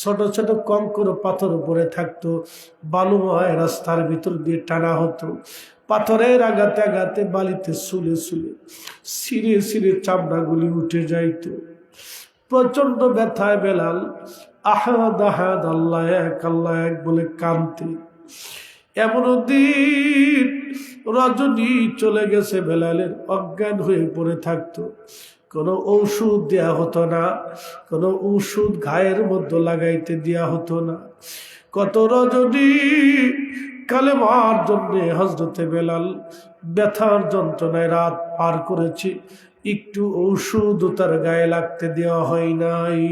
ছোট ছোট কঙ্কর পাথর পড়ে থাকতো, বালুময় রাস্তার ভিতর দিয়ে টানা হতো, পাথরের আঘাতে আঘাতে বালিতে সুলে সুলে ছিঁড়ে ছিঁড়ে চামড়াগুলি উঠে যাইত। প্রচন্ড ব্যথায় বেলাল আহাদ আহাদ আল্লাহ এক বলে কাঁদতে। এমন দিন রজনী চলে গেছে, বেলালের অজ্ঞান হয়ে পড়ে থাকতো, কোনো ঔষধ দেয়া হতো না, কোনো ঔষধ গায়ের মধ্যে লাগাইতে দেয়া হতো না। কত রজনী কালেমার জন্য হযরতে বেলাল ব্যথার যন্ত্রণায় রাত পার করেছে, একটু ঔষধ তার গায়ে লাগতে দেওয়া হয় নাই।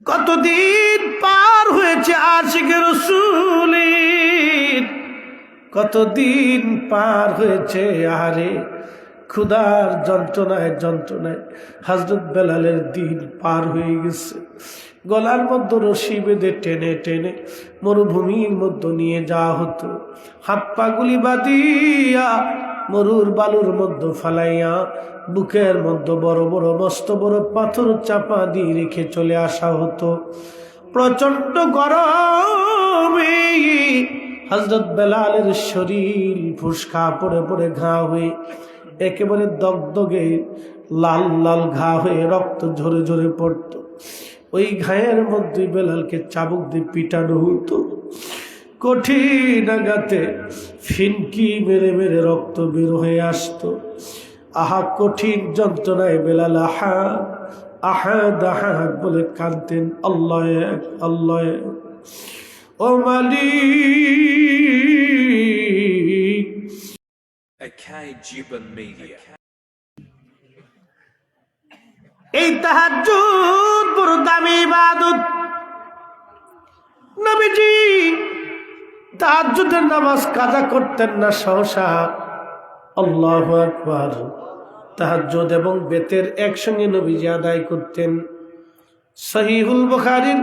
কতদিন পার হয়েছে আশিকে রাসূলের, কতদিন পার হয়েছে, আরে ক্ষুধার যন্ত্রণায় যন্ত্রণায় হযরত বেলালের দিন পার হয়ে গেছে। গলার মধ্যে রশি বেঁধে টেনে টেনে মরুভূমির মধ্যে নিয়ে যাওয়া হতো, হাত পাগুলি বাঁধিয়া মরুর বালুর মধ্যে ফালাইয়া বুকের মধ্যে বড় বড় মস্ত বড় পাথর চাপা দিয়ে রেখে চলে আসা হতো। প্রচন্ড গরমে হযরত বেলালের শরীর ফুসকা পড়ে পড়ে ঘা হয়ে একেবারে দগদগে লাল লাল ঘা হয়ে রক্ত ঝরে ঝরে পড়ত। ওই ঘায়ের মধ্যে বেলালকে চাবুক দিয়ে পিটানো হতো, কঠিন আঘাতে ফিনকি মেরে মেরে রক্ত বের হয়ে আসতো। আহা কঠিন যন্ত্রণায় বেলাল আহাদ আহাদ আহাদ বলে কাঁদতেন, আল্লাহ এক আল্লাহ এক। ও মালিক, এই তাহাজ্জুদ বড় দামি ইবাদত। নবীজি তাহাজ্জুদের নামাজ কাজা করতেন না সহসা। আল্লাহু আকবার। তাহাজ্জুদ এবং বেতের একসঙ্গে নবীজি আদায় করতেন। সহিহুল বুখারীর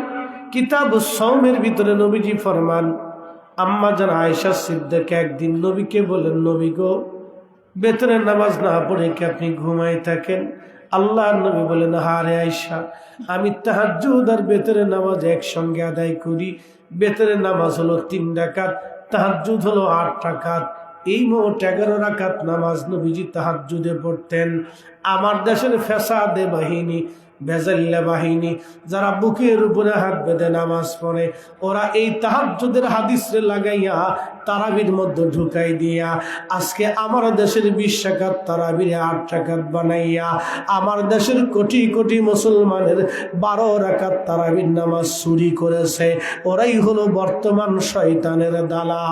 কিতাবুস সাওমের ভিতরে নবীজি ফরমান, আম্মা জান আয়েশা সিদ্দিকা একদিন নবীকে বলেন, নবী গো, বেতনের নামাজ না পড়ে কি আপনি ঘুমাই থাকেন? আল্লাহর নবী বলেন, হারে আয়েশা, আমি তাহাজ্জুদ আর বেতনের নামাজ একসঙ্গে আদায় করি। বেতনের নামাজ হলো 3 রাকাত, তাহাজ্জুদ হলো 8 রাকাত। এই মোট 11 রাকাত নামাজ নবীজি তাহাজ্জুদে পড়তেন। আমার দেশের ফ্যাসাদে বাহিনী, বেজাল্লা বাহিনী যারা বুকের উপরে হাত বেঁধে নামাজ পড়ে, ওরা এই তাহাজ্জুদের হাদিসে লাগাইয়া তারাবির মধ্যে ঢুকাই দিয়া আজকে আমার দেশের 20 রাকাত তারাবির 8 রাকাত বানাইয়া আমার দেশের কোটি কোটি মুসলমানের 12 রাকাত তারাবির নামাজ চুরি করেছে। ওরাই হলো বর্তমান শয়তানের দালাল।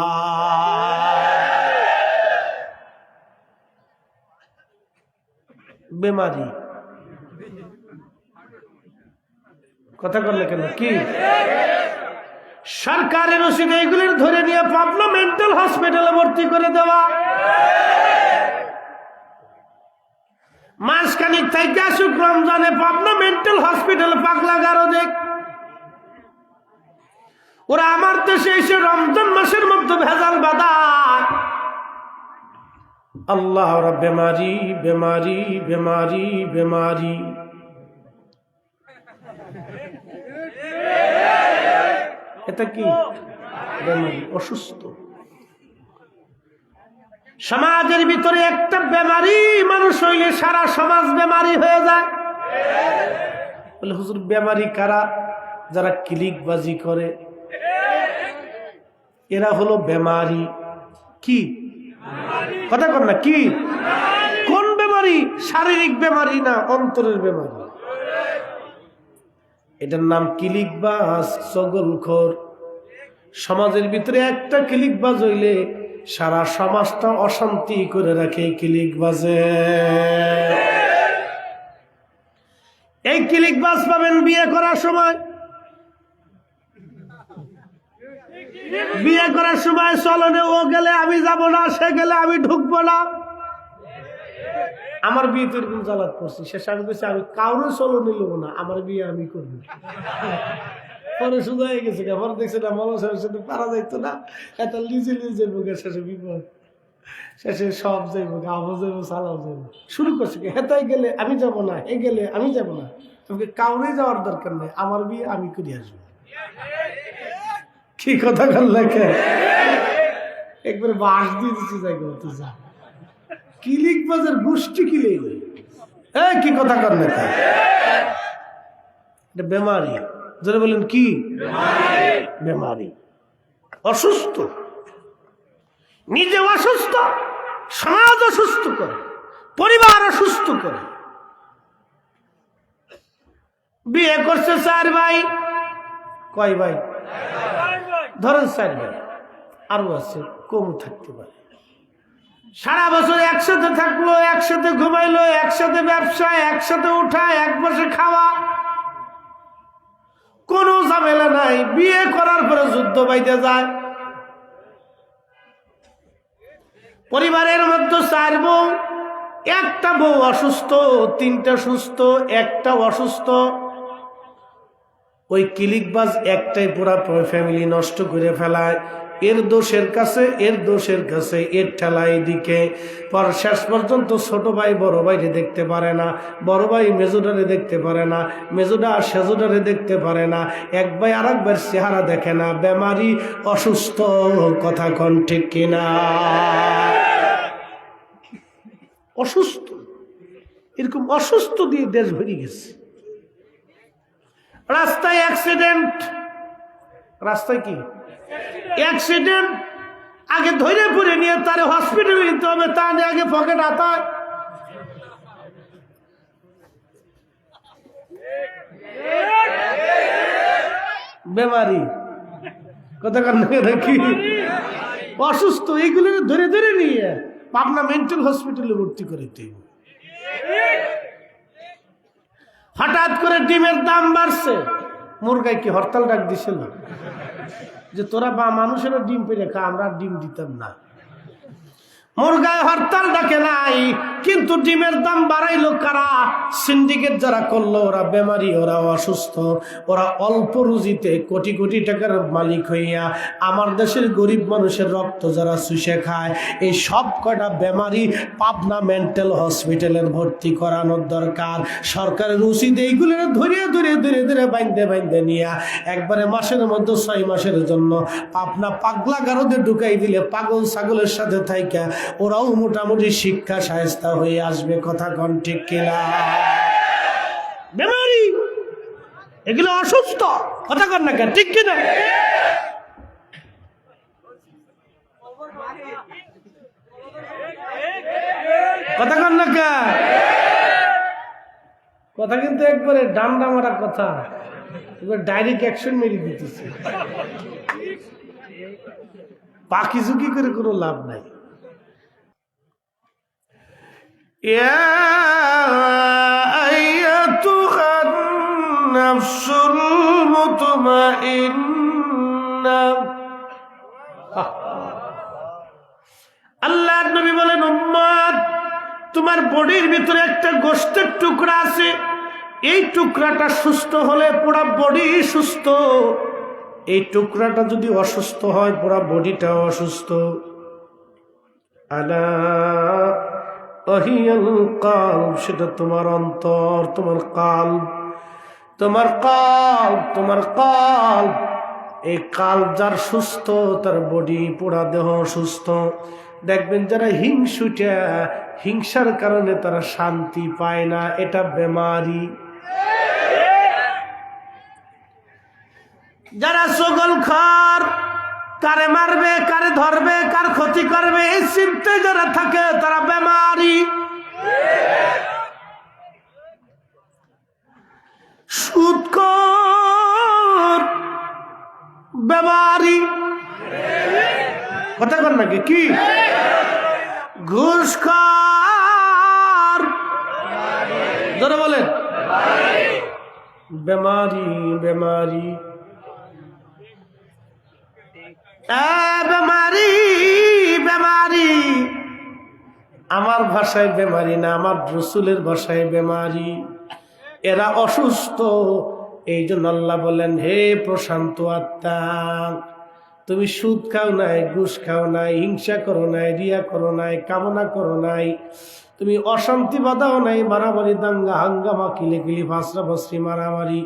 বেমারি কথা বললে কেন? কি সরকারের ওষুধ এইগুলির ধরে নিয়ে পাবনা মেন্টাল হসপিটালে ভর্তি করে দেওয়া, মাসখানিক থেকে আসুক রমজানে পাবনা মেন্টাল হসপিটালে পাগলা গারো দেখ। ওরা আমার দেশে এসে রমজান মাসের মধ্যে ভেজাল বাঁধায়। আল্লাহ, ওরা বেমারি বেমারি বেমারি বেমারি। এটা কি বেমারি? অসুস্থ সমাজের ভিতরে একটা বেমারি মানুষ হইলে সারা সমাজ বেমারি হয়ে যায়। বলে হুজুর বেমারি কারা? যারা ক্লিকবাজি করে, এরা হলো বেমারি। কি কথা কর না? কি কোন বেমারি? শারীরিক বেমারি না, অন্তরের বেমারি। এটার নাম ক্লিকবাজ, চগলখোর। সমাজের ভিতরে একটা ক্লিকবাজ হইলে সারা সমাজটা অশান্তি করে রাখে ক্লিকবাজে। এই ক্লিকবাজ পাবেন বিয়ে করার সময়। বিয়ে করার সময় চলনে ও গেলে আমি যাব না, সে গেলে আমি ঢুকবো না। আমার বিয়েতে এরকম জ্বালাত করছি, শেষ আমি বলছি আমি কারো চলনে নেবো না, আমার বিয়ে আমি করবো। পরে শুধু হয়ে গেছে, পরে দেখছে না মানুষের সাথে পারা যাইতো না, এত লিজে লিজে বুকে শেষে বিপদ, শেষে সব যাইব, গাবো যাইব, সালাও যাইব। শুরু করছে কি, হেতাই গেলে আমি যাব না, এ গেলে আমি যাব না। আমাকে কাউরে যাওয়ার দরকার নেই, আমার বিয়ে আমি করে আসবো। কি কথা বল লেখে একবার বাস দিয়ে দিচ্ছি, যাই বলতে যা কিলিক বাজার গোষ্ঠী কিলে কি কথা কর লেখা, এটা বেমারি। যারা বলেন কি বেমারি, অসুস্থ, নিজে অসুস্থ, সমাজ অসুস্থ করে, পরিবার অসুস্থ করে। বিয়ে করছে 4 ভাই, কয় ভাই ধরেন 4 ভাই, আরো আছে কম থাকতে পারে। সারা বছর একসাথে থাকলো, একসাথে ঘুমাইলো, একসাথে ব্যবসা, একসাথে উঠা, এক বসে খাওয়া, কোনো ঝামেলা নাই। বিয়ে করার পরে যুদ্ধ বাইতে যায়। পরিবারের মধ্যে 4 বউ, একটা বউ অসুস্থ, 3টা সুস্থ, একটা অসুস্থ। ওই কিলিকবাজ একটাই পুরা ফ্যামিলি নষ্ট করে ফেলায়। এর দোষের কাছে, এর দোষের কাছে, এর ঠেলা এদিকে। পর শেষ পর্যন্ত ছোট ভাই বড় ভাইকে দেখতে পারে না, বড় ভাই মেজোডারে দেখতে পারে না, মেজোডা সেজোডারে দেখতে পারে না, এক ভাই আর একবার চেহারা দেখে না। বেমারি, অসুস্থ, কথা কন ঠিক কিনা? অসুস্থ, এরকম অসুস্থ দিয়ে দেশ ভরে গেছে। রাস্তায় অ্যাক্সিডেন্ট, রাস্তায় কি অ্যাক্সিডেন্ট, আগে ধরে পড়ে নিয়ে তারে হসপিটালে নিতে হবে, তা নিয়ে আগে পকেট আতায়। বেমারি, কথা কান কি অসুস্থ, এইগুলো ধরে ধরে নিয়ে পাবনা মেন্টাল হসপিটালে ভর্তি করে দিই। হঠাৎ করে ডিমের দাম বাড়ছে, মুরগাই কি হরতাল ডাক দিছিল যে তোরা বা মানুষেরা ডিম পেরে খা, আমরা ডিম দিতাম না। মুরগায় হরতাল ডাকে নাই, কিন্তু ডিমের দাম বাড়াইলো কারা? সিন্ডিকেট যারা করলো, ওরা বেমারি, ওরা অসুস্থ, ওরা অল্প রুজিতে কোটি কোটি টাকার মালিক হইয়া আমার দেশের গরিব মানুষের রক্ত যারা চুষে খায়, এই সব কটা বেমারি পাবনা মেন্টাল হসপিটালের ভর্তি করানোর দরকার। সরকারের উচিত এইগুলো ধরে ধরে ধরে ধরে বাইন্দে বাইন্দে নিয়ে একবারে মাসের মধ্যে 6 মাসের জন্য পাবনা পাগলা গারদে ঢুকাই দিলে পাগল ছাগলের সাথে থাইকা ওরাও মোটামুটি শিক্ষা শায়েস্তা হয়ে আসবে। কথা কন ঠিক কিনা? বেমারি, এগুলো অসুস্থ, কথা কন না কেন, ঠিক কিনা? কথা কন না কেন? কথা কিন্তু একবারে ডান্ডা মারা কথা, এবার ডাইরেক্ট অ্যাকশন মেরে দিতেছে। বাকি ঝুঁকি করে কোনো লাভ নাই। يا أيتها النفس المطمئنة আল্লাহর নবী বলেন, উম্মত, তোমার বডির ভিতরে একটা গোশতের টুকরা আছে, এই টুকরাটা সুস্থ হলে পুরো বডি সুস্থ, এই টুকরাটা যদি অসুস্থ হয় পুরো বডিটাও অসুস্থ। আলা ওয়াহিয়াল কলব, সেটা তোমার অন্তর, তোমার কলব, তোমার কলব, তোমার কলব। এই কলব যার সুস্থ, তার বডি পুরা দেহ সুস্থ। দেখবেন যারা হিংসুটা, হিংসার কারণে তারা শান্তি পায় না, এটা বেমারি। যারা চগলখোর, কারে মারবে, কারে ধরবে, কার ক্ষতি করবে, এই চিন্তায় যারা থাকে তারা বেমারি। সুদখোর বেমারি, কথা কর নাকি কি? ঘুষখোর, ধরে বলেন বেমারি, বেমারি, বেমারি, বেমারি। আমার ভাষায় বেমারি না, আমার রসুলের ভাষায় বেমারি। এরা অসুস্থ, এই জন্য আল্লাহ বলেন, হে প্রশান্ত আত্মা, তুমি সুদ খাও নাই, ঘুষ খাও নাই, হিংসা করো নাই, রিয়া করো নাই, কামনা করো নাই, তুমি অশান্তি বাঁধাও নাই, মারামারি দাঙ্গা হাঙ্গামা কিলিকিলি ফাঁসরা ফাঁসরি মারামারি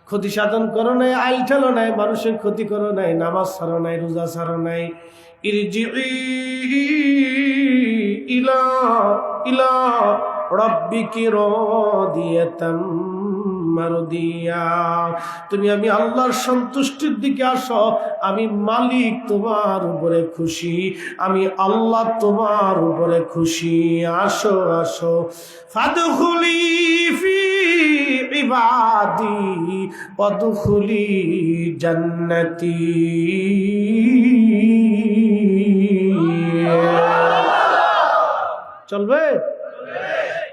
ক্ষতি সাধন করো নাই, আইল ঠেলো নাই, মানুষের ক্ষতি করো নাই, নামাজ ছাড়ো নাই, রোজা ছাড়ো নাই। ইরজিই ইলা ইলা রাব্বিকি রাদিয়াতাম মারদিয়া। তুমি আমি আল্লাহর সন্তুষ্টির দিকে আসো, আমি মালিক তোমার উপরে খুশি, আমি আল্লাহ তোমার উপরে খুশি। আসো আসো ফাদখুলি ফি ইবাদি ওয়াদখুলি জান্নাতি। চলবে?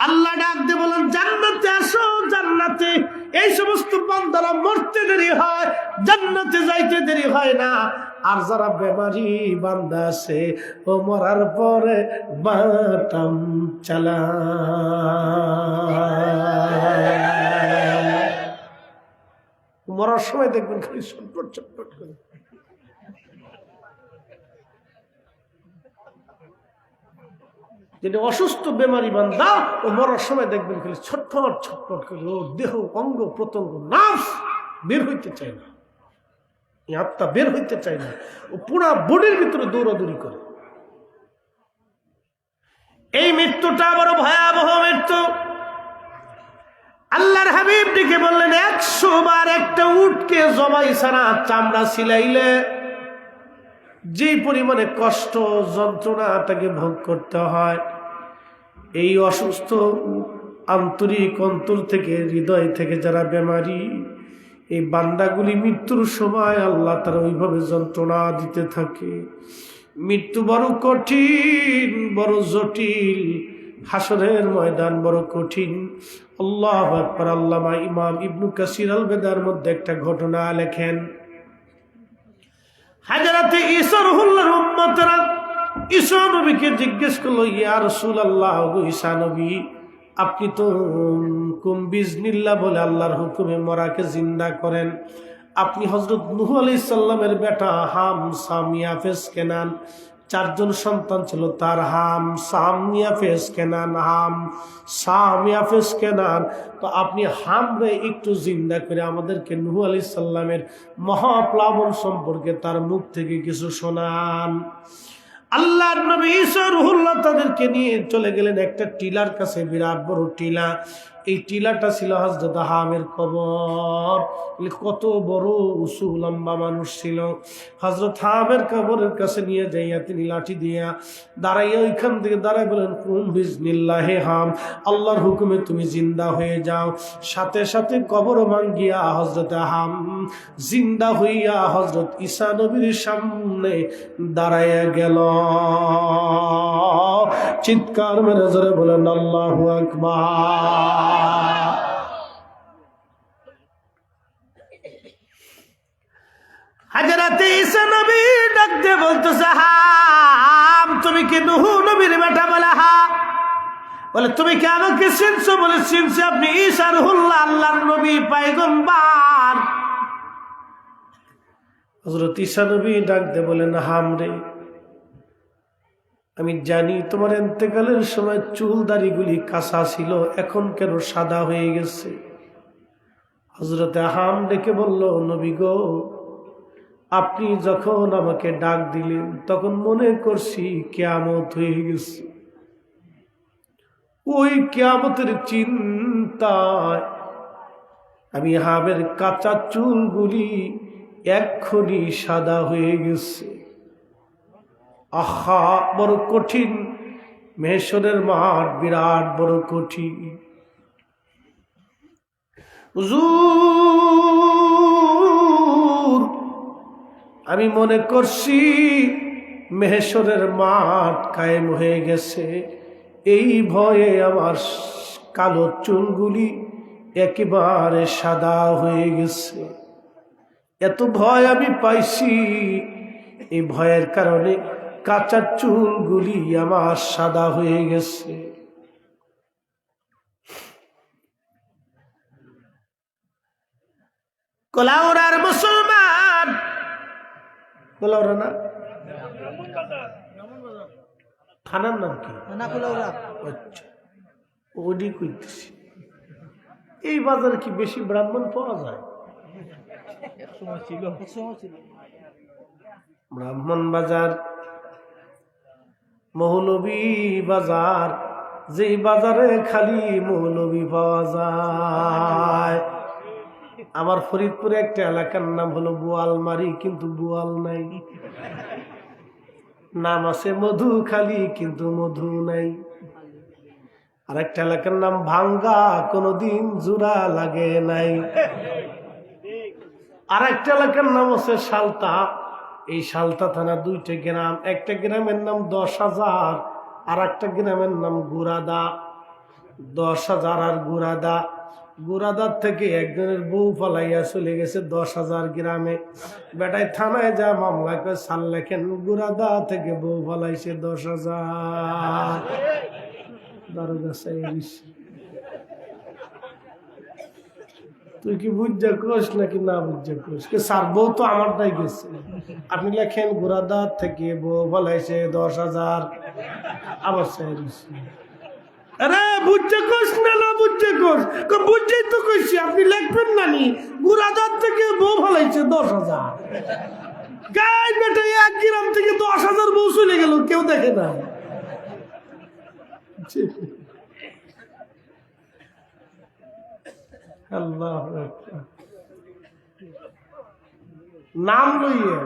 আল্লাহ ডাক দিয়ে বলেন জান্নাতে আসো, জান্নাতে। এই সমস্ত বান্দারা মরতে দেরি হয়, জান্নাতে যাইতে দেরি হয় না। আর যারা বেমারি বান্দা আছে, ও মরার পরে বাটাম চালা। মরার সময় দেখবেন খালি ছটপট ছটপট করে। যেটা অসুস্থ বেমারি বান্দা, ও মরার সময় দেখবেন খালি ছটফট ছটফট করে, ও দেহ অঙ্গ প্রত্যঙ্গ নার্ভস বের হইতে চায় না, আত্মা বের হইতে চায় না, ও পুরা বডির ভিতরে দৌড়াদৌড়ি করে। এই মৃত্যুটা বড় ভয়াবহ মৃত্যু। আল্লাহর হাবিব ডেকে বললেন 100 বার একটা উটকে জবাই ছাড়া চামড়া ছিলাইলে যে পরিমাণে কষ্ট যন্ত্রণা তাকে ভোগ করতে হয়, এই অসুস্থ আন্তরিক অন্তর থেকে হৃদয় থেকে যারা বেমারি, এই বান্দাগুলি মৃত্যুর সময় আল্লাহ তারা ওইভাবে যন্ত্রণা দিতে থাকে। মৃত্যু বড় কঠিন, বড় জটিল, হাসরের ময়দান বড় কঠিন। আল্লাহু আকবার। আল্লামা ইমাম ইবনু কাসির আল বেদার মধ্যে একটা ঘটনা লেখেন। হাজরাতে ঈসা রুহুল্লাহর উম্মতরা ঈসা নবীকে জিজ্ঞেস করলো, ইয়া রাসূলুল্লাহ, গো ঈসা নবী, আপনি তো বিজনিল্লাহ বলে আল্লাহর হুকুমে মরাকে জিন্দা করেন, আপনি হযরত নূহ আলাইহিস সালামের বেটা হাম, সাম, ইয়াফেস, কেনান, 4 জন সন্তান ছিল তার, হাম, সাম, ইয়াফেস, কেনান, হাম, সাম, ইয়াফেস, কেনান। তো আপনি হামরে একটু জিন্দা করে আমাদেরকে নূহ আলাইহিস সালামের মহাপ্লাবন সম্পর্কে তার মুখ থেকে কিছু শোনান। আল্লাহর নবী ঈসা রুহুল্লাহ তাদেরকে নিয়ে চলে গেলেন একটা টিলার কাছে, বিরাট বড় টিলা। এই টিলাটা ছিল হযরত হামের কবর। কত বড় উঁচু লম্বা মানুষ ছিল। হযরত হামের কবরের কাছে নিয়ে যাইয়া তিনি লাঠি দিয়া দাঁড়াইয়া ওইখান থেকে দাঁড়াই বলেন, কুম বিজনিল্লাহে হাম, আল্লাহর হুকুমে তুমি জিন্দা হয়ে যাও। সাথে সাথে কবর ভাঙ্গিয়া হযরত হাম জিন্দা হইয়া হযরত ঈসা নবীর সামনে দাঁড়াইয়া গেল। চিৎকার মেরে জোরে বলেন আল্লাহু আকবার। হযরতে ঈসা নবী ডাক দিয়ে বলতেছে, হাম, তুমি কি নূহ নবীর বেটা? বলে হ্যাঁ। বলে তুমি কি আমাকে চিনছো? বলে চিনছি, আপনি ঈসা রুহুল্লাহ, আল্লাহর নবী, পয়গম্বর। হযরত ঈসা নবী ডাক দিয়ে বলেন, হাম রে, আমি জানি তোমার ইন্তেকালের সময় চুল দাড়িগুলি কাঁচা ছিল, এখন কেন সাদা হয়ে গেছে? হযরতে হাম ডেকে বলল, নবী গো, আপনি যখন আমাকে ডাক দিলেন তখন মনে করছি কিয়ামত হয়ে গেছে। ওই কিয়ামতের চিন্তায় আমি হামের কাঁচা চুলগুলি এক্ষুনি সাদা হয়ে গেছে। আহা, বড় কঠিন, মেহশরের মাঠ বিরাট বড় কঠিন। হুজুর, আমি মনে করছি মেহশরের মাঠ কায়েম হয়ে গেছে, এই ভয়ে আমার কালো চুলগুলি একেবারে সাদা হয়ে গেছে। এত ভয় আমি পাইছি, এই ভয়ের কারণে কাঁচা চুলগুলি আমার সাদা হয়ে গেছে। কোলাউড়ার মুসলমান, কুলাউড়া না? থানার নাম কি? আচ্ছা, ওডি কইতেছি। এই বাজারে কি বেশি ব্রাহ্মণ পাওয়া যায়? ব্রাহ্মণ বাজার, মৌলভী বাজার, যেই বাজারে খালি মৌলভী পাওয়া যায়। আমার ফরিদপুরে একটা এলাকার নাম হলো বোয়ালমারি, কিন্তু বোয়াল নাই। নাম আছে মধুখালী, কিন্তু মধু নাই। আর একটা এলাকার নাম ভাঙ্গা, কোনোদিন জোড়া লাগে নাই। আর একটা এলাকার নাম আছে সালতা। এই সালতা থানা দুইটা গ্রাম, একটা গ্রামের নাম 10,000, আর একটা গ্রামের নাম গুরাদা। 10,000 আর গুরাদা। গুরাদার থেকে একজনের বউ পালাইয়া চলে গেছে 10,000 গ্রামে। বেটায় থানায় যা মামলা করে সাল লেখেন, গুরাদা থেকে বউ পালাইছে 10,000। দারোগা সাহেব, তুই কি বুঝা কোস নাকি না বুঝা কোস? স্যার বউ তো আমারটাই গেছে। আপনি লেখেন গুরাদা থেকে বউ পালাইছে 10,000। আবার সাহেব, আরে বুঝতে কোস না না বুঝতে কোস? বুঝতেই তো কইছি, আপনি লিখবেন না নি গুরাদার থেকে বউ ফলাইছে 10,000। গাই বেটা, এক গ্রাম থেকে 10,000 বউ চলে গেল, কেউ দেখে না। আল্লাহ, নাম লইয়ে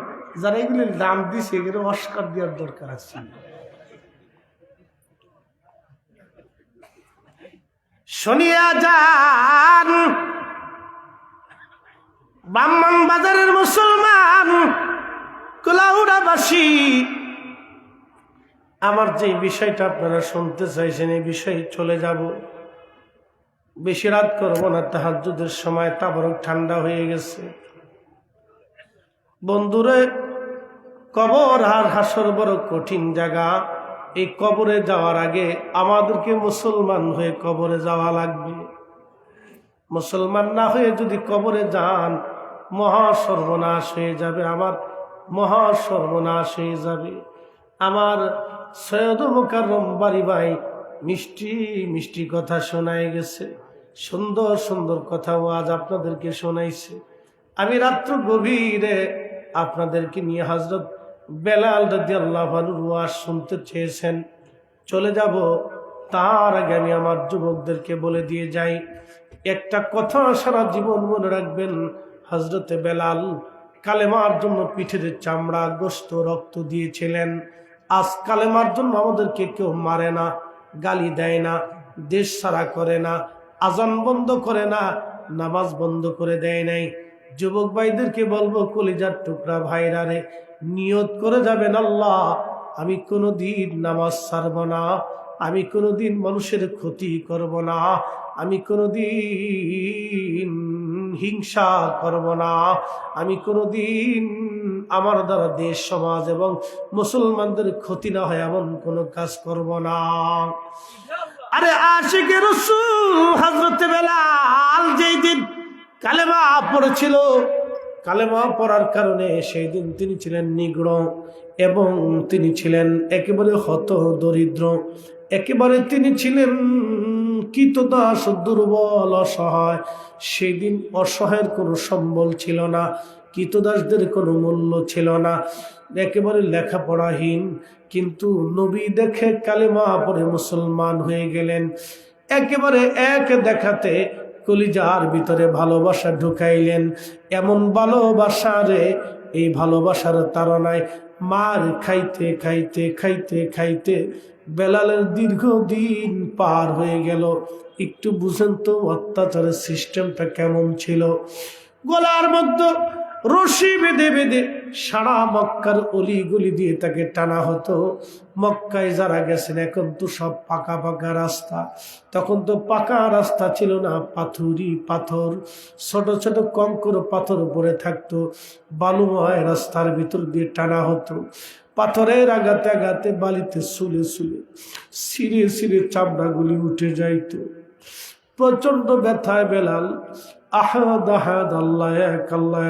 যারা এগুলি নাম দিছে এগুলো অস্কার দেওয়ার দরকার আছে। শুনিয়া যান ব্রাহ্মণ বাজারের মুসলমান, কুলাউড়াবাসী, আমার যে বিষয়টা আপনারা শুনতে চাইছেন এই বিষয়ে চলে যাব। বেশি রাত করবো না, তাহাজ্জুদের সময় তাবরক ঠান্ডা হয়ে গেছে। বন্ধুরে, কবর আর হাসর বড় কঠিন জায়গা। এই কবরে যাওয়ার আগে আমাদেরকে মুসলমান হয়ে কবরে যাওয়া লাগবে। মুসলমান না হয়ে যদি কবরে যান, মহা সর্বনাশ হয়ে যাবে। আমার মহা সর্বনাশ হয়ে যাবে। আমার সৈয়দ মুকাররম বাড়ি ভাই মিষ্টি মিষ্টি কথা শোনায় গেছে, সুন্দর সুন্দর কথাও আজ আপনাদেরকে শোনাইছে। আমি রাত্র গভীরে আপনাদেরকে নিয়ে হযরত বেলাল রাদিয়াল্লাহু আনহুর ওয়াজ শুনতে চেয়েছেন। চলে যাব, তার আগে আমি আমার যুবকদেরকে বলে দিয়ে যাই একটা কথা সারা জীবন মনে রাখবেন। হযরতে বেলাল কালেমার জন্য পিঠের চামড়া, গোশত, রক্ত দিয়েছিলেন। আজ কালেমার জন্য আমাদেরকে কেউ মারে না, গালি দেয় না, দেশ ছাড়া করে না, আজান বন্ধ করে না, নামাজ বন্ধ করে দেয় নাই। যুবক ভাইদেরকে বলবো, কলিজার টুকরা ভাইরা রে, নিয়ত করে যাবেন, আল্লাহ আমি কোনোদিন নামাজ ছাড়ব না, আমি কোনোদিন মানুষের ক্ষতি করব না, আমি কোনোদিন হিংসা করব না, আমি কোনোদিন আমার দ্বারা দেশ সমাজ এবং মুসলমানদের ক্ষতি না হয় এমন কোনো কাজ করব না। আরে আশিকে রাসূল হযরত বেলাল যেই দিন কালেমা পড়েছিল, কালেমা পড়ার কারণে সেই দিন তিনি ছিলেন নিগ্রহ এবং তিনি ছিলেন একেবারে হত দরিদ্র, একেবারে তিনি ছিলেন কীতদাস, দুর্বল, অসহায়। সেই দিন অসহায়ের কোনো সম্বল ছিল না, কীতদাসদের কোনো মূল্য ছিল না, একেবারে লেখাপড়াহীন। কিন্তু নবী দেখে কালেমা পড়ে মুসলমান হয়ে গেলেন। একেবারে এক দেখাতে কলিজার ভিতরে ভালোবাসা ঢুকাইলেন। এমন ভালোবাসা রে, এই ভালোবাসার তাড়নায় মার খাইতে খাইতে খাইতে খাইতে বেলালের দীর্ঘদিন পার হয়ে গেল। একটু বুঝেন তো অত্যাচারের সিস্টেমটা কেমন ছিল। গলার মধ্যে রশি বেঁধে বেঁধে সারা মক্কার অলি গলি দিয়ে তাকে টানা হতো। মক্কায় যারা গেছেন এখন তো সব পাকা পাকা রাস্তা, তখন তো পাকা রাস্তা ছিল না, পাথুরি পাথর, ছোট ছোট কঙ্কর পাথর পড়ে থাকতো। বালুময় রাস্তার ভিতর দিয়ে টানা হতো। পাথরের আঘাতে আঘাতে বালিতে সুলে সুলে সিঁড়ে সিঁড়ে চামড়াগুলি উঠে যাইত। প্রচন্ড ব্যথায় বেলাল আহাদ আহাদ আল্লাহ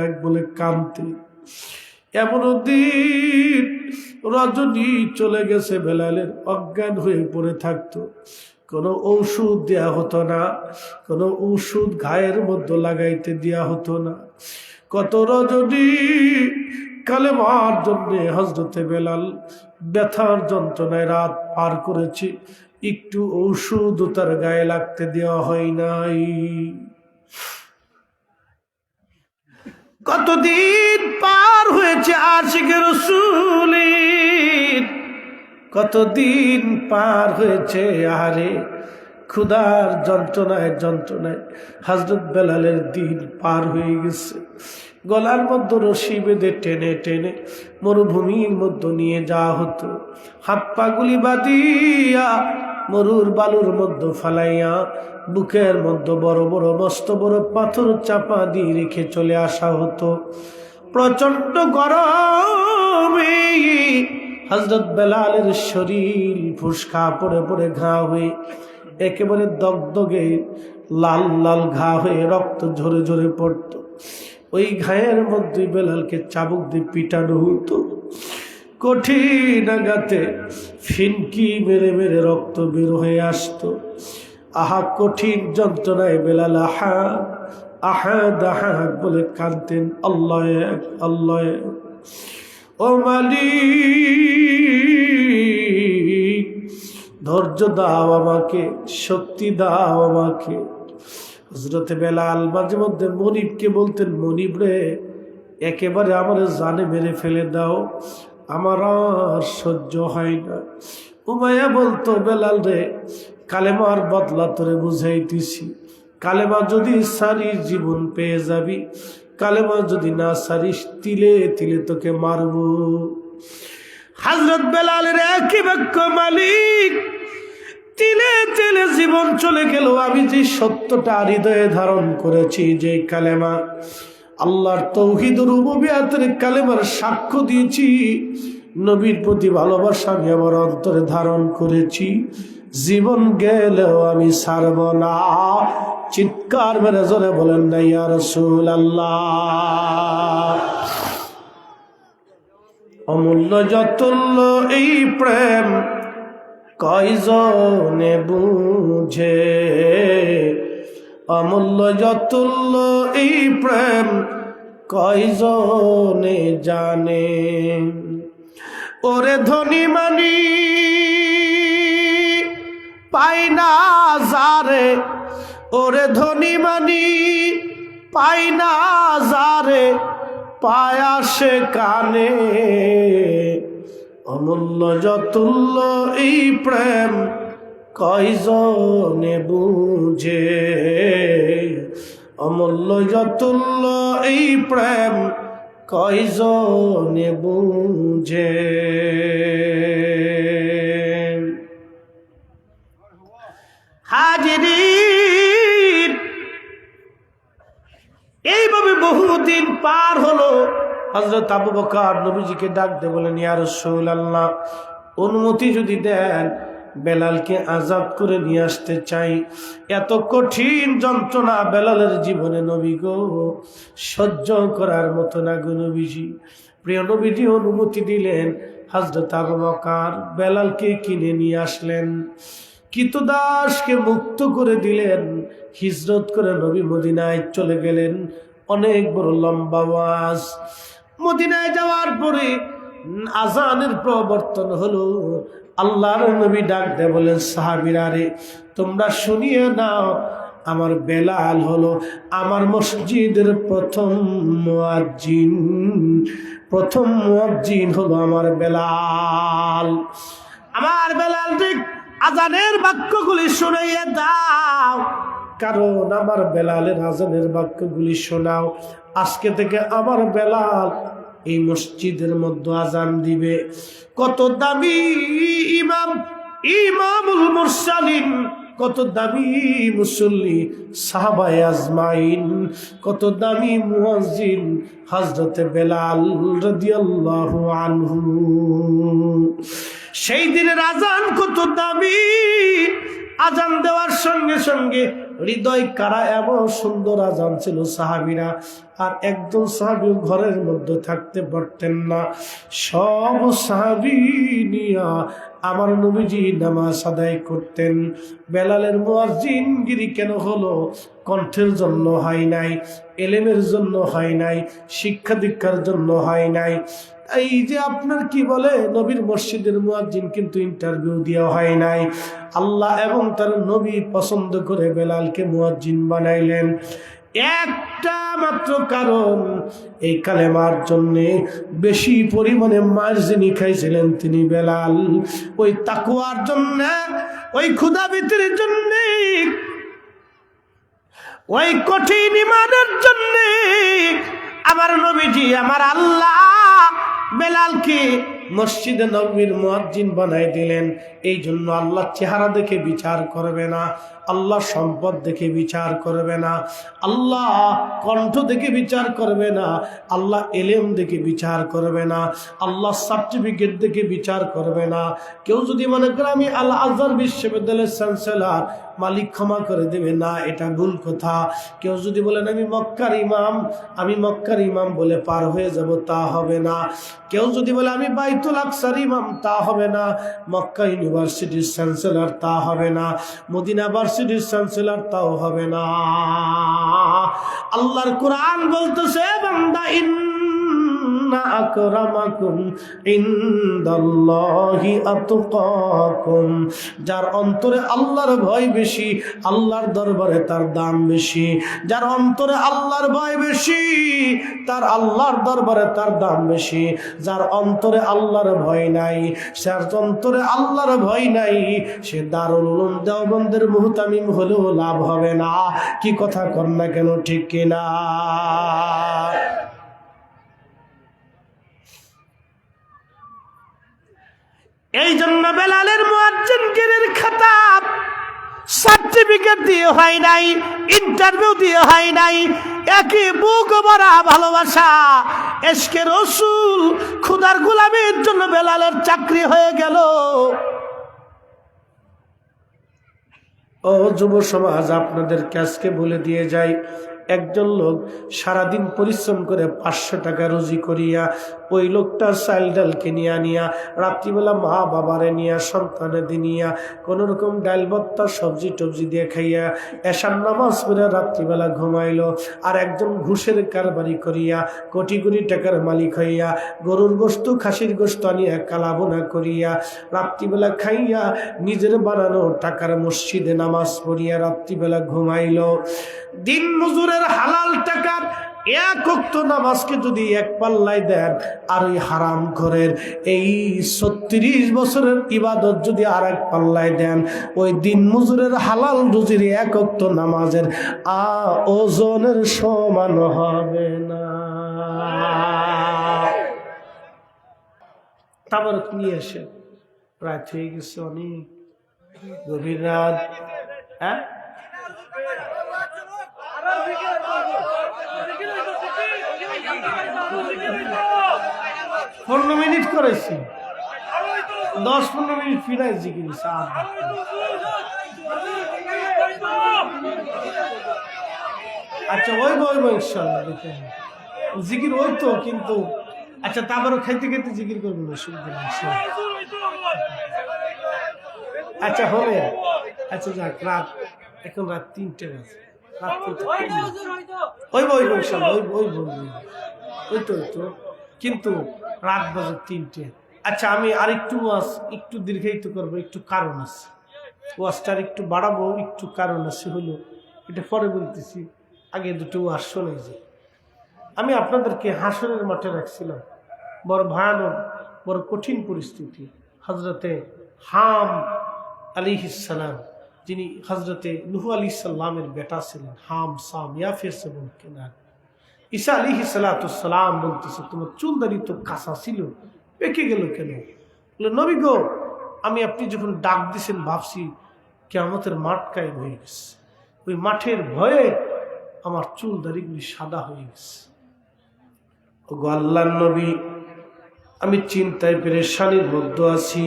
এক বলে কাঁদতে। এমনও দিন রজনী চলে গেছে, বেলালের অজ্ঞান হয়ে পড়ে থাকতো, কোনো ঔষধ দেয়া হতো না, কোনো ঔষধ গায়ের মধ্যে লাগাইতে দেয়া হতো না। কত রজনী কালেমার জন্য হযরতে বেলাল ব্যথার যন্ত্রণায় রাত পার করেছে, একটু ঔষধ তার গায়ে লাগতে দেওয়া হয় নাই। কতদিন পার হয়েছে আশিকে রাসূলের, কতদিন পার হয়েছে, আরে ক্ষুধার যন্ত্রণায় যন্ত্রণায় হযরত বেলালের দিন পার হয়ে গেছে। গলার মধ্যে রশি বেঁধে টেনে টেনে মরুভূমির মধ্যে নিয়ে যাওয়া হতো, হাত পাগুলি বাঁধিয়া মরুর বালুর মধ্যে ফালাইয়া বুকের মধ্যে বড় বড় মস্ত বড় পাথর চাপা দিয়ে রেখে চলে আসা হতো। প্রচন্ড গরমে হযরত বেলালের শরীর ফুসকা পড়ে পড়ে ঘা হয়ে একেবারে দগদগে লাল লাল ঘা হয়ে রক্ত ঝরে ঝরে পড়তো। ওই ঘায়ের মধ্যে বেলালকে চাবুক দিয়ে পিটানো হতো, কঠিন আঘাতে ফিনকি মেরে মেরে রক্ত বের হয়ে আসতো। আহা কঠিন যন্ত্রণায় বেলাল আহাদ আহাদ আহাদ বলে কাঁদতেন, আল্লাহ এক আল্লাহ এক। ও মালিক ধৈর্য দাও আমাকে, শক্তি দাও আমাকে। হযরতে বেলাল মাঝে মধ্যে মনিবকে বলতেন, মনিব রে একেবারে আমার জানে মেরে ফেলে দাও, আমার আর সহ্য হয় না। উমাইয়া বলতো, বেলাল রে কালেমার বদলা তোরে বুঝাইতেছি, কালেমা যদি সারিস জীবন পেয়ে যাবি, কালেমা যদি না সারিস তিলে তিলে তোকে মারব। হযরত বেলালের একই বাক্য, মালিক তিলে তিলে জীবন চলে গেল, আমি যে সত্যটা হৃদয়ে ধারণ করেছি, যে কালেমা আল্লাহর তাওহীদ ও রুবুবিয়তের কালেমার সাক্ষ্য দিয়েছি, নবীর প্রতি ভালোবাসা আমি আমার অন্তরে ধারণ করেছি, জীবন গেলেও আমি ছাড়ব না। চিৎকার মেরে জোরে বলেন না ইয়া রাসূলুল্লাহ। অমূল্য যতুল্য এই প্রেম কয়জনে বুঝে, অমূল্য যতুল্য এই প্রেম কয়জনে জানে। ওরে ধনী মানি পাই না যারে, ওরে ধনী মানি পাই না যারে, পায়া সে কানে। অমূল্য যতুল্য এই প্রেম কয়জনে বুঝে, অমূল্য যতুল্য এই প্রেম কয়জনে বুঝে। হাজিরিন এইভাবে বহুদিন পার হলো। হযরত আবু বকর নবীজিকে ডাক দিয়ে বলেন, ইয়া রাসূলুল্লাহ অনুমতি যদি দেন বেলালকে আযাব করে নিয়ে আসতে চাই। এত কঠিন যন্ত্রণা বেলালের জীবনে নবী গো সহ্য করার মতো না গো নবীজি। প্রিয় নবীজি অনুমতি দিলেন। হযরত আবু বকর বেলালকে কিনে নিয়ে আসলেন, কৃতদাসকে মুক্ত করে দিলেন, হিজরত করে নবী মদিনায় চলে গেলেন। অনেক বড় লম্বা ওয়াজ। মদিনায় যাওয়ার পরে আজানের প্রবর্তন হলো। আল্লাহর নবী ডাক দেয় বলেন, সাহাবীরা রে তোমরা শুনিয়ে নাও, আমার বেলাল হলো আমার মসজিদের প্রথম মুয়াজ্জিন, প্রথম মুয়াজ্জিন হলো আমার বেলাল। আমার বেলাল ঠিক আজানের বাক্যগুলি শুনাইয়া দাও, কারণ আমার বেলালের আজানের বাক্যগুলি শোনাও। আজকে থেকে আমার বেলাল এই মসজিদের মধ্যে আজান দিবে। কত দামি ইমাম, ইমামুল মুরসালিন, কত দামি মুসল্লি সাহাবায়ে আজমাইন, কত দামি মুয়াজ্জিন হযরতে বেলাল রাদিয়াল্লাহু আনহু। সেই দিনের আজান কত দামি। আজান দেওয়ার সঙ্গে সঙ্গে হৃদয় কারা এমন সুন্দর আজান ছিল সাহাবীরা, আর একজন সাহাবী ঘরের মধ্যে থাকতে পারতেন না। সব সাহাবী নিয়া আমার নবীজি নামাজ আদায় করতেন। বেলালের মুয়াজ্জিনগিরি কেন হলো? কণ্ঠের জন্য হয় নাই, এলেমের জন্য হয় নাই, শিক্ষা দীক্ষার জন্য হয় নাই। এই যে আপনার কি বলে নবীর মসজিদের মুয়াজ্জিন কিন্তু ইন্টারভিউ দেওয়া হয় নাই। আল্লাহ এবং তার নবী পছন্দ করে বেলালকে মুয়াজ্জিন বানাইলেন। একটা মাত্র কারণ, এই কালেমার জন্যে বেশি পরিমাণে মার যিনি খাইছিলেন তিনি বেলাল। ওই তাকওয়ার জন্য, ওই ক্ষুধাবৃত্তির জন্য, ওই কঠিন ঈমানের জন্য আমার নবীজি, আমার আল্লাহ বেলালকে মসজিদে নববীর মুয়াজ্জিন বানাই দিলেন। এই জন্য আল্লাহ চেহারা দেখে বিচার করবে না, আল্লাহ সম্পদ দেখে বিচার করবে না, আল্লাহ কণ্ঠ দেখে বিচার করবে না, আল্লাহ এলেম দেখে বিচার করবে না, আল্লাহ সার্টিফিকেট দেখে বিচার করবে না। কেউ যদি মনে করে আমি আল আজহার বিশ্ববিদ্যালয়ের চ্যান্সেলর, মালিক ক্ষমা করে দেবে না, এটা ভুল কথা। কেউ যদি বলেন আমি মক্কার ইমাম বলে পার হয়ে যাব, তা হবে না। কেউ যদি বলে আমি বাইতুল আকসার ইমাম, তা হবে না। মক্কা ইউনিভার্সিটির চ্যান্সেলর, তা হবে না। মদিনা ভার্সিটির চ্যান্সেলর, তাও হবে না। আল্লাহর কোরআন বলতেছে, বান্দা ইন্না আকরামাকুম ইনদাল্লাহি আতকাকুম, যার অন্তরে আল্লাহর ভয় বেশি, আল্লাহর দরবারে তার দাম বেশি। যার অন্তরে আল্লাহর ভয় বেশি, তার আল্লাহর দরবারে তার দাম বেশি। যার অন্তরে আল্লাহর ভয় নাই, যার অন্তরে আল্লাহর ভয় নাই, সে দারুল উলুম দেওবন্দের মুহতামিম হলেও লাভ হবে না। কি কথা কর না কেন, ঠিক কিনা? এই জন্য বেলালের মুয়াজ্জিনগিরির খেতাব সার্টিফিকেট দিয়ে হয় নাই, ইন্টারভিউ দিয়ে হয় নাই, একই বুক ভরা ভালোবাসা, ইশকে রাসূল, খোদার গোলামীর জন্য বেলালের চাকরি হয়ে গেল। ও যুব সমাজ, আপনাদেরকে আজকে বলে দিয়ে যাই, একজন লোক সারাদিন পরিশ্রম করে 500 টাকা রুজি করিয়া ওই লোকটা চাল ডালকে নিয়া রাত্রিবেলা মা বাবারে নিয়া সন্তানে নিয়া কোনো রকম ডাল ভর্তা সবজি টবজি দিয়ে খাইয়া এশার নামাজ পড়ে রাত্রিবেলা ঘুমাইলো। আর একজন ঘুষের কারবারি করিয়া কোটি কোটি টাকার মালিক হইয়া গরুর গোস্ত খাসির গোস্ত আনিয়া কালাবোনা করিয়া রাত্রিবেলা খাইয়া নিজের বানানো টাকার মসজিদে নামাজ পড়িয়া রাত্রিবেলা ঘুমাইলো। দিন মজুরের হালাল টাকার এক ওয়াক্ত নামাজকে যদি এক পাল্লায় দেন, আর ওই হারাম ঘরের এই 36 বছরের ইবাদত যদি আর এক পাল্লায় দেন, ওই দিন মজুরের হালাল রুজির এক ওয়াক্ত নামাজের ওজনের সমান হবে না। তারপর নিয়ে এসে রাত হয়ে গেছে, অনেক গভীর রাত। হ্যাঁ, 15 মিনিট করেছি, 10-15 মিনিট ফিরাই জিকির। আচ্ছা, ওই ইনশাআল্লাহ দেখেন জিকির ওই তো, কিন্তু আচ্ছা তারপরও খাইতে খাইতে জিকির করবো না, আচ্ছা হবে। আচ্ছা যাক, রাত এখন রাত 3টে বাজে, ওই তো কিন্তু রাত বাজে 3টে। আচ্ছা, আমি আরেকটু একটু দীর্ঘায়িত করবো, একটু কারণ আছে, ওয়াজটার একটু বাড়াবো, একটু কারণ আছে। হলো এটা পরে বলতেছি, আগে দুটো ওয়াজ শোনে। যে আমি আপনাদেরকে হাসরের মাঠে রাখছিলাম, বড় ভয়ানক, বড় কঠিন পরিস্থিতি। হজরতে হাম আলাইহিস সালাম, যিনি হজরতে নূহ আলাইহিস সালামের বেটা ছিলেন, হাম সাম ইয়াফির সে বলতেন। ঈসা আলাইহিস সালাম বলতেছে, তোমার চুলদারি তো কাঁচা ছিল, পেকে গেল কেন? নবী গো, আমি আপনি যখন ডাক দিছেন ভাবছি কিয়ামতের মাঠ কায়েম হয়ে গেছে, ওই মাঠের ভয়ে আমার চুলদারিগুলি সাদা হয়ে গেছে। ও গো আল্লাহর নবী, আমি চিন্তায় পেরেশানির মধ্যে আছি।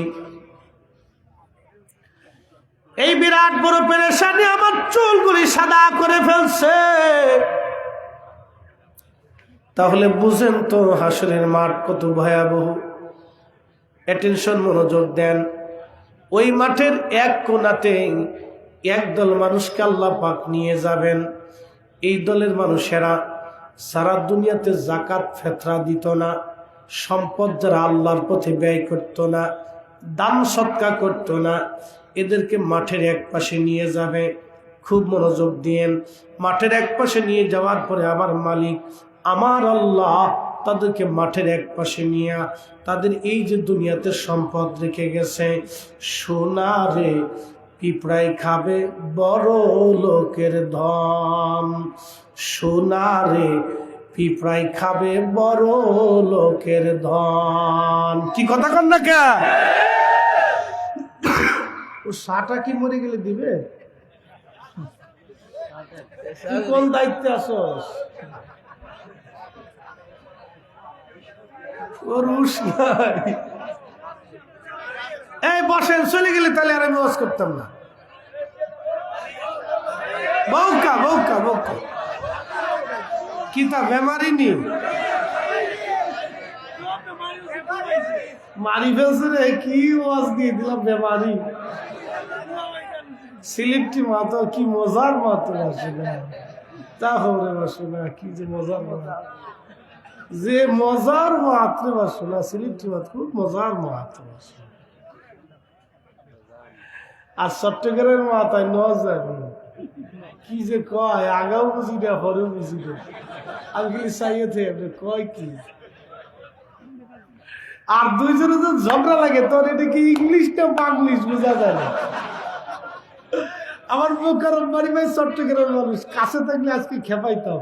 এই বিরাট বড় পেরেশানি আমার চুলগুলি সাদা করে ফেলছে। তাহলে বুঝেন তো হাসরের মাঠ কত ভয়াবহ। অ্যাটেনশন, মনোযোগ দেন। ওই মাঠের এক কোণাতে একদল মানুষকে আল্লাহ পাক নিয়ে যাবেন। এই দলের মানুষেরা সারা দুনিয়াতে জাকাত ফেতরা দিত না, সম্পদ যারা আল্লাহর পথে ব্যয় করত না, দান সৎকা করত না, এদেরকে মাঠের এক পাশে নিয়ে যাবে। খুব মনোযোগ দিয়েন। মাঠের এক পাশে নিয়ে যাওয়ার পরে আবার মালিক আমার আল্লাহ তাদেরকে মাঠের এক পাশে নিয়ে তাদের এই যে দুনিয়াতে সম্পদ রেখে গেছে, সোনারে পিঁপড়াই খাবে বড় লোকের ধন, সোনারে পিঁপড়াই খাবে বড় লোকের ধন। কি কথা কন না কে? ও সাটা কি মরে গেলে দিবে? তুই কোন দায়িত্বে আসস? এই বসেন, চলে গেলে তাহলে আর আমি ওয়াজ করতাম না। বউকা বউকা বউকা কি তা বেমারি নি মারি ফেলছে রে। কি ওয়াজ দিয়ে দিলাম বেমারি। সিলেক্টি মাতো কি মজার মাতো বসে না, তা হরে বসে না, কি যে মজার মাতো, যে মজার মাত্রে বসে না। সিলেক্টি মাত খুব মজার মাত্র বসে। আর চট্টগ্রামের মাথায় নজানি কি যে কয়, আগাও বুঝি না হরেও বুঝি না। আমি কি চাইয়ে থেকে কয় কি, আর দুইজনে তো ঝগড়া লাগে, তোর এটা কি ইংলিশ না বাংলিশ বোঝা যায় না। আমার মোকারম বাড়ি ভাই চট্টগ্রামের মানুষ, কাছে থাকলে আজকে খেপাইতাম।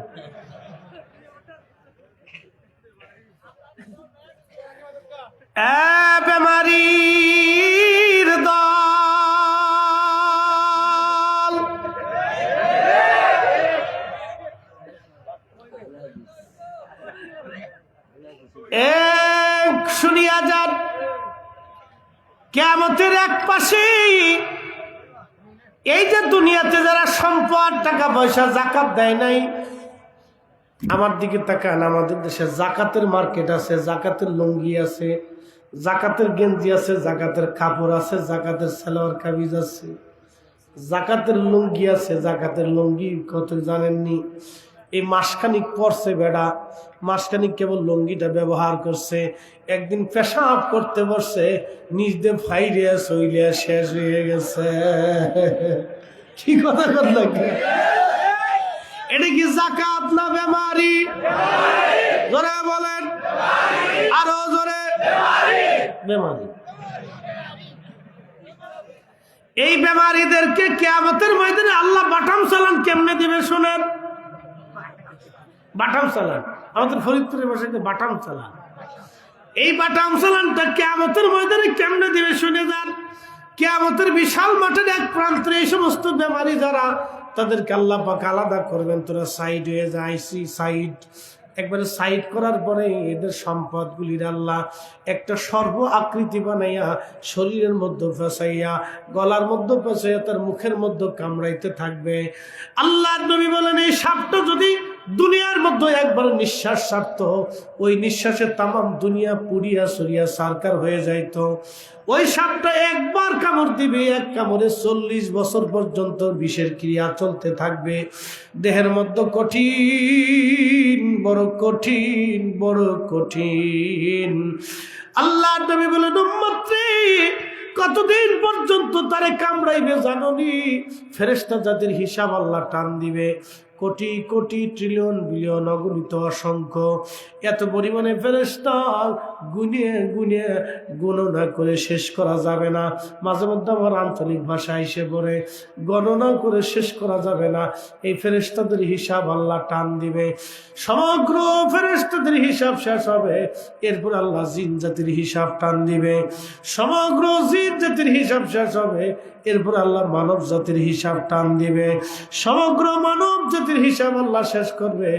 বেমারির দল শুনিয়া যান, কিয়ামতের এক পাশে এই যে দুনিয়াতে যারা সম্পদ টাকা পয়সা জাকাত দেয় নাই, আমার দিকে তাকান। আমাদের দেশে জাকাতের মার্কেট আছে, জাকাতের লুঙ্গি আছে, জাকাতের গেঞ্জি আছে, জাকাতের কাপড় আছে, জাকাতের সালোয়ার কামিজ আছে, জাকাতের লুঙ্গি আছে। জাকাতের লুঙ্গি কত জানেননি? এই মাসখানিক পরছে বেড়া, মাসখানিক কেবল লুঙ্গিটা ব্যবহার করছে। একদিন পেশাব করতে বসছে, নিজ দিয়ে ফাইরিয়া সইলিয়া শেষ হয়ে গেছে। কি কথা করল? এটা কি জাকাত না বেমারি? জোরে বলেন, আরো জোরে। বেমারি। এই বেমারিদেরকে কিয়ামতের ময়দানে আল্লাহ বাটাম চালান কেমনে দিবে শুনেন। বাটাম চালান আমাদের ফরিদপুরের ভাষাতে বাটাম চালান। এই বাটাম চালানটা কিয়ামতের ময়দানে কেমনে দিবে শুনে যান। কিয়ামতের বিশাল মাঠের এক প্রান্তে এই সমস্ত বেমারি যারা, তাদেরকে আল্লাহ পাক আলাদা করবেন। তোরা সাইড হয়ে যাইছি, সাইড একবারে সাইড করার পরে এদের সম্পদগুলির আল্লাহ একটা সর্ব আকৃতি বানাইয়া শরীরের মধ্যে ফেসাইয়া, গলার মধ্যে ফেসাইয়া, তার মুখের মধ্যে কামড়াইতে থাকবে। আল্লাহর নবী বলেন, এই সাপটা যদি দুনিয়ার মধ্যে একবার নিঃশ্বাস ছাড়ত, ওই নিঃশ্বাসে তামাম দুনিয়া পুড়িয়া সরিয়া সারকার হয়ে যাইত। ওই সাপটা একবার কামড় দিবে, এক কামড়ে 40 বছর পর্যন্ত বিষের ক্রিয়া চলতে থাকবে। দেহের মধ্যে কঠিন, বড় কঠিন, বড় কঠিন। আল্লাহ নবী বলেন, উম্মত রে, কতদিন পর্যন্ত তারে কামড়াইবে জাননি? ফেরেশতা জাতির হিসাব আল্লাহ টান দিবে। কোটি কোটি ট্রিলিয়ন বিলিয়ন অগণিত অসংখ্য এত পরিমাণে ফেরেশতা গুনিয়ে গুনিয়ে গণনা করে শেষ করা যাবে না। মাঝে মধ্যে আমার আঞ্চলিক ভাষা এসে পড়ে, গণনা করে শেষ করা যাবে না। এই ফেরেশতাদের হিসাব আল্লাহ টান দিবে। সমগ্র ফেরেশতাদের হিসাব শেষ হবে, এরপর আল্লাহ জিন জাতির হিসাব টান দিবে। সমগ্র জিন জাতির হিসাব শেষ হবে, এরপর আল্লাহ মানব জাতির হিসাব টান দিবে। সমগ্র মানব জাতির পাখিদের হিসাব আল্লাহ শেষ করবে,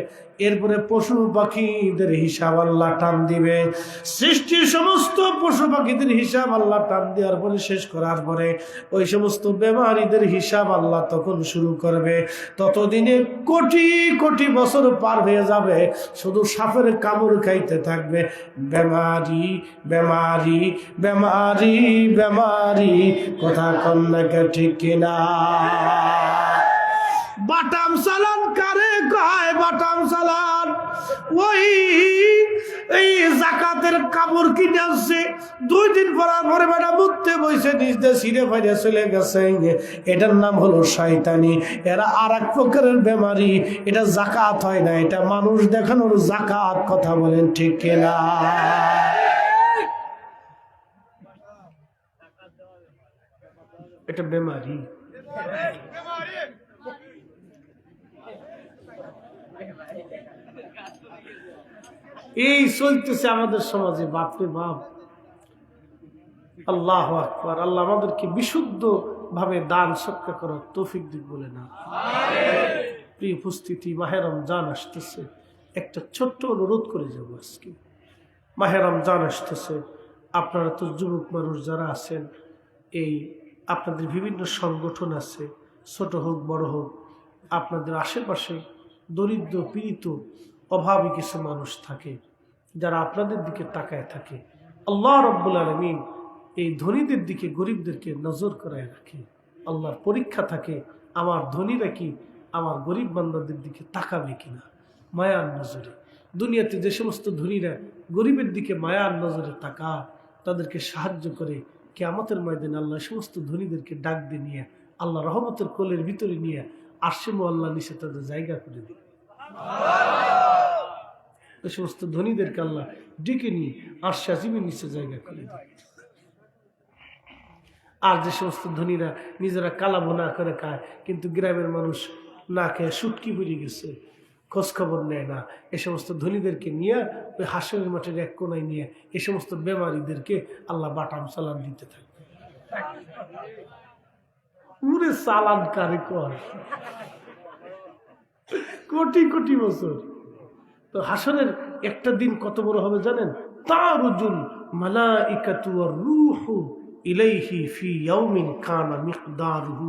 এরপরে পশু পাখিদের হিসাব আল্লাহ টান দিবে। সৃষ্টির সমস্ত পশু পাখিদের হিসাব আল্লাহ টান দেওয়ার পরে, শেষ করার পরে ওই সমস্ত বেমারিদের হিসাব আল্লাহ তখন শুরু করবে। ততদিনে কোটি কোটি বছর পার হয়ে যাবে, শুধু সাপের কামড় খাইতে থাকবে। বেমারি বেমারি বেমারি বেমারি, কথা কন্যাকে ঠিক কিনা? বাটাম চালান কারে কয়? বাটাম চালান ওই এই জাকাতের কাপড় কিনে আসছে, 2 দিন পরার পরে বেটা মুততে বইছে, নিজ দিয়ে ছিঁড়ে ফাইড়ে চলে গেছে। এটার নাম হলো শয়তানি। এরা আর এক প্রকারের বেমারি। এটা জাকাত হয় না, এটা মানুষ দেখানোর জাকাত। কথা বলেন ঠিক কিনা? এটা বেমারি। এই চলতেছে আমাদের সমাজে। বাপরে বাপ, আল্লাহ আকবার। আল্লাহ আমাদেরকে বিশুদ্ধ ভাবে দান সৎকার করার তৌফিক দিক বলে না। প্রিয় উপস্থিতি, মাহে রমজান আসতেছে। একটা ছোট্ট অনুরোধ করে যাব আজকে। মাহে রমজান আসতেছে, আপনারা তো যুবক মানুষ যারা আছেন, এই আপনাদের বিভিন্ন সংগঠন আছে, ছোট হোক বড় হোক, আপনাদের আশেপাশে দরিদ্র পীড়িত অভাবী কিছু মানুষ থাকে যারা আপনাদের দিকে তাকায় থাকে। আল্লাহ রাব্বুল আলামিন এই ধনীদের দিকে, গরিবদেরকে নজর করায় রাখে। আল্লাহর পরীক্ষা থাকে, আমার ধনীরা কি আমার গরিব বান্দাদের দিকে তাকাবে কিনা মায়ার নজরে। দুনিয়াতে যে সমস্ত ধনীরা গরিবের দিকে মায়ার নজরে তাকায়, তাদেরকে সাহায্য করে, কিয়ামতের ময়দানে আল্লাহ সমস্ত ধনীদেরকে ডাক দিয়ে নিয়ে আল্লাহ রহমতের কোলের ভিতরে নিয়ে আরশে মুআল্লা নিচে তাদের জায়গা করে দিবে। ওই সমস্ত ধনীদেরকে আল্লাহ ডেকে নিয়ে আরশে আজিমের নিচে জায়গা করে দেবে। আর যে সমস্ত ধনীরা নিজেরা কালা বোনা করে খায়, কিন্তু গ্রামের মানুষ না খেয়ে সুটকি বেরিয়ে গেছে, খোঁজখবর নেয় না, এ সমস্ত ধনীদেরকে নিয়ে ওই হাসরের মাঠের এক কোনায় নিয়ে এ সমস্ত বেমারিদেরকে আল্লাহ বাটাম চালান দিতে থাকে। পুরে চালান কারে কর, কোটি কোটি বছর। তো হাসরের একটা দিন কত বড় হবে জানেন? তারুজুল মালাইকাতু ওয়ার রূহু ইলাইহি ফি ইয়াউমিন কানা মিকদারুহু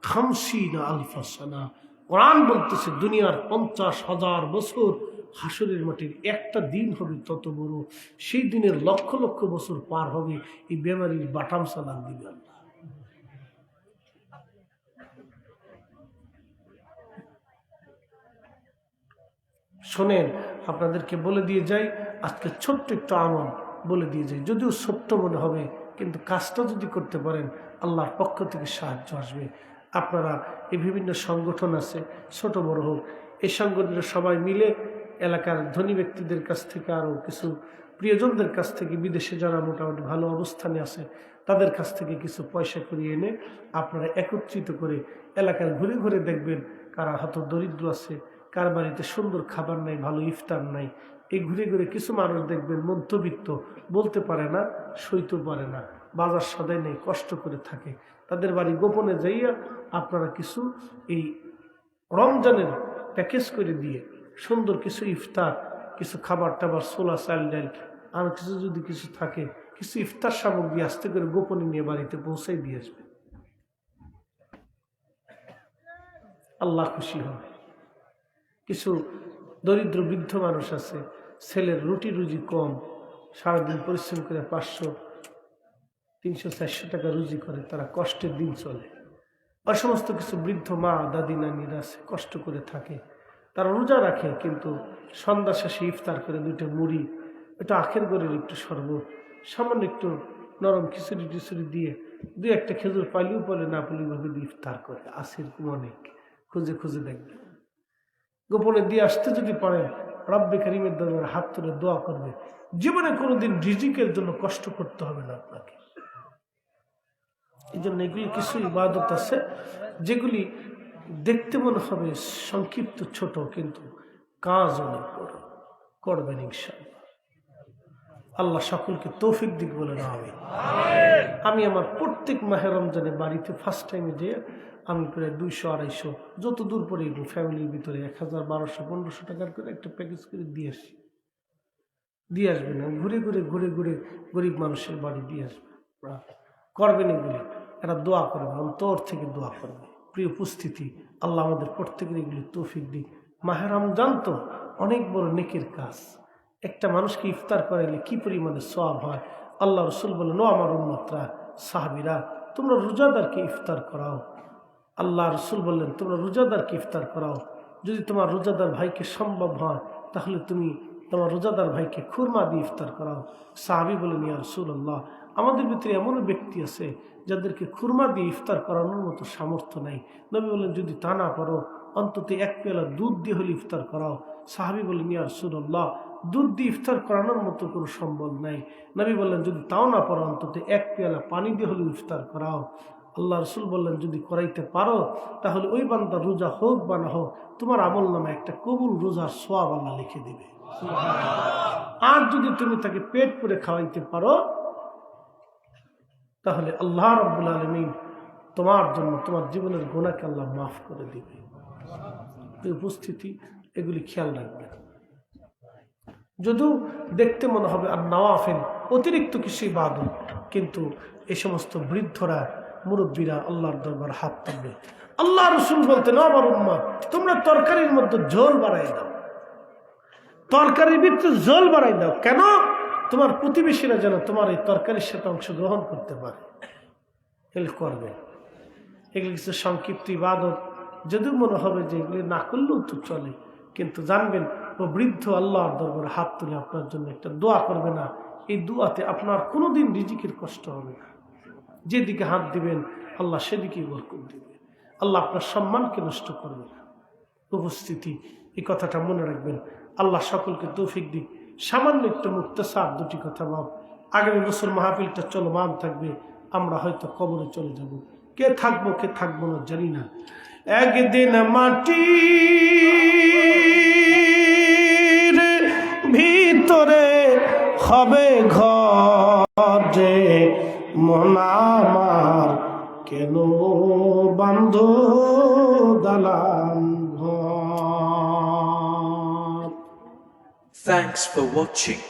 50 আলফ সানা। কোরআন বলতেছে দুনিয়ার 50,000 বছর হাসরের মাটির একটা দিন হবে তত বড়। সেই দিনের লক্ষ লক্ষ বছর পার হবে, এই বেমারির বাটাম চালান দিবে আল্লাহ। শোনেন, আপনাদেরকে বলে দিয়ে যাই, আজকে ছোট্ট একটু আমল বলে দিয়ে যাই, যদিও ছোট্ট মনে হবে, কিন্তু কাজটা যদি করতে পারেন আল্লাহর পক্ষ থেকে সাহায্য আসবে। আপনারা এই বিভিন্ন সংগঠন আছে, ছোট বড় হোক, এই সংগঠনের সবাই মিলে এলাকার ধনী ব্যক্তিদের কাছ থেকে, আরও কিছু প্রিয়জনদের কাছ থেকে, বিদেশে যারা মোটামুটি ভালো অবস্থানে আছে তাদের কাছ থেকে কিছু পয়সা করিয়ে এনে আপনারা একত্রিত করে এলাকায় ঘুরে ঘুরে দেখবেন কারা হয়তো দরিদ্র আছে, কার বাড়িতে সুন্দর খাবার নাই, ভালো ইফতার নাই। এই ঘুরে ঘুরে কিছু মানুষ দেখবেন মধ্যবিত্ত, বলতে পারে না, সইতে পারে না, বাজার সদাই নেই, কষ্ট করে থাকে। তাদের বাড়ি গোপনে যাইয়া আপনারা কিছু এই রমজানের প্যাকেজ করে দিয়ে সুন্দর কিছু ইফতার, কিছু খাবার টাবার, ছোলা চাল ডাল, আর কিছু যদি কিছু থাকে, কিছু ইফতার সামগ্রী আস্তে করে গোপনে নিয়ে বাড়িতে পৌঁছাই দিয়ে আসবে। আল্লাহ খুশি হবে। কিছু দরিদ্র বৃদ্ধ মানুষ আছে, ছেলের রুটি রুজি কম, সারাদিন পরিশ্রম করে 500, 300, 400 টাকা রুজি করে, তারা কষ্টের দিন চলে। আর সমস্ত কিছু বৃদ্ধ মা দাদি নানিরা আছে, কষ্ট করে থাকে, তারা রোজা রাখে, কিন্তু সন্ধ্যা শেষে ইফতার করে 2টা মুড়ি, একটু আখের গড়ের একটু শরবত, সামান্য একটু নরম খিচুড়ি টিচুড়ি দিয়ে 2-1টা খেজুর পালিও বলে না পালি ভাবে দিয়ে ইফতার করে। আসির অনেক খুঁজে খুঁজে দেখবে, গোপনে দিয়ে আসতে যদি পারেন, রব্বে কারীমের দরবারে হাত তুলে দোয়া করবে, জীবনে কোনোদিন রিজিকের জন্য কষ্ট করতে হবে না আপনাকে। এই জন্য এগুলি কিছু ইবাদত আছে যেগুলি দেখতে মনে হবে সংক্ষিপ্ত, ছোট, কিন্তু কাজ অনেক বড়। করবেন ইনশাআল্লাহ। আল্লাহ সকলকে তৌফিক দিক বলে না। আমি আমার প্রত্যেক মাহে রমজানে বাড়িতে ফার্স্ট টাইমে যেয়ে আমি প্রায় 200-250 যত দূর পরে ফ্যামিলির ভিতরে 1000-1200-1500 টাকার করে একটা প্যাকেজ করে দিয়ে আসি, দিয়ে আসবেন। ঘুরে ঘুরে গরিব মানুষের বাড়ি দিয়ে আসবেন, করবেন এগুলি। এরা দোয়া করবে, অন্তর থেকে দোয়া করবে। প্রিয় উপস্থিতি, আল্লাহ আমাদের প্রত্যেকের এগুলি তৌফিক দিক। মাহে রমজান তো অনেক বড় নেকের কাজ। একটা মানুষকে ইফতার করাইলে কি পরিমাণে সওয়াব হয়। আল্লাহ রসুল বলেন, ও আমার উম্মতরা, সাহাবীরা, তোমরা রোজাদারকে ইফতার করাও। আল্লাহ রসুল বললেন, তোমরা রোজাদারকে ইফতার করাও। যদি তোমার রোজাদার ভাইকে সম্ভব হয় তাহলে তুমি তোমার রোজাদার ভাইকে খুরমা দিয়ে ইফতার করাও। সাহাবী বলেন, ইয়া রাসূলুল্লাহ, আমাদের ভিতরে এমন ব্যক্তি আছে যাদেরকে খুরমা দিয়ে ইফতার করানোর মতো সামর্থ্য নাই। নবী বলেন, যদি তা না পারো অন্তত 1 পেয়ালা দুধ দিয়ে হলে ইফতার করাও। সাহাবী বলেন, ইয়া রাসূলুল্লাহ, দুধ দিয়ে ইফতার করানোর মতো কোনো সম্বল নাই। নবী বললেন, যদি তাও না পারো অন্তত 1 পেয়ালা পানি দিয়ে হলে ইফতার করাও। আল্লাহ রসুল বললেন, যদি করাইতে পারো তাহলে ওই বান্দা রোজা হোক বা না হোক, তোমার আমল নামে একটা কবুল রোজার সওয়াব আল্লাহ লিখে দিবে। আর যদি তুমি তাকে পেট করে খাওয়াইতে পারো তাহলে আল্লাহ রাব্বুল আলামিন তোমার জন্য তোমার জীবনের গুনাহকে আল্লাহ মাফ করে দিবে। উপস্থিতি, এগুলি খেয়াল রাখবেন। যদিও দেখতে মনে হবে আর নওয়াফিল অতিরিক্ত কিছু ইবাদত, কিন্তু এই সমস্ত বৃদ্ধরা মুরব্বীরা আল্লাহর দরবার হাত তুলবে। আল্লাহ রসুল বলতেন, আমার উম্মত, তোমরা তরকারির মধ্যে ঝোল বাড়াই দাও, তরকারির ভিতরে ঝোল বাড়াই দাও। কেন? তোমার প্রতিবেশীরা যেন তোমার এই তরকারির সাথে অংশগ্রহণ করতে পারে। এগুলি করবে। এগুলি কিছু সংক্ষিপ্ত ইবাদত, যদিও মনে হবে যে এগুলি না করলেও তো চলে, কিন্তু জানবেন ও বৃদ্ধ আল্লাহর দরবারে হাত তুলে আপনার জন্য একটা দোয়া করবে না। এই দোয়াতে আপনার কোনোদিন রিজিকের কষ্ট হবে না। যেদিকে হাত দিবেন আল্লাহ সেদিকেই বরকত দিবে। আল্লাহ আপনার সম্মানকে নষ্ট করবে না। উপস্থিতি, এই কথাটা মনে রাখবেন। আল্লাহ সকলকে তৌফিক দিক। সামান্য একটু মুক্তাসার 2টি কথা ভাব। আগামী বছর মাহফিলটা চলমান থাকবে, আমরা হয়তো কবরে চলে যাব। কে থাকবো কে থাকবো না জানি না। একদিন মাটির ভিতরে হবে ঘর যে, মন আমার কেন বান্ধ দালান ঘর। Thanks for watching.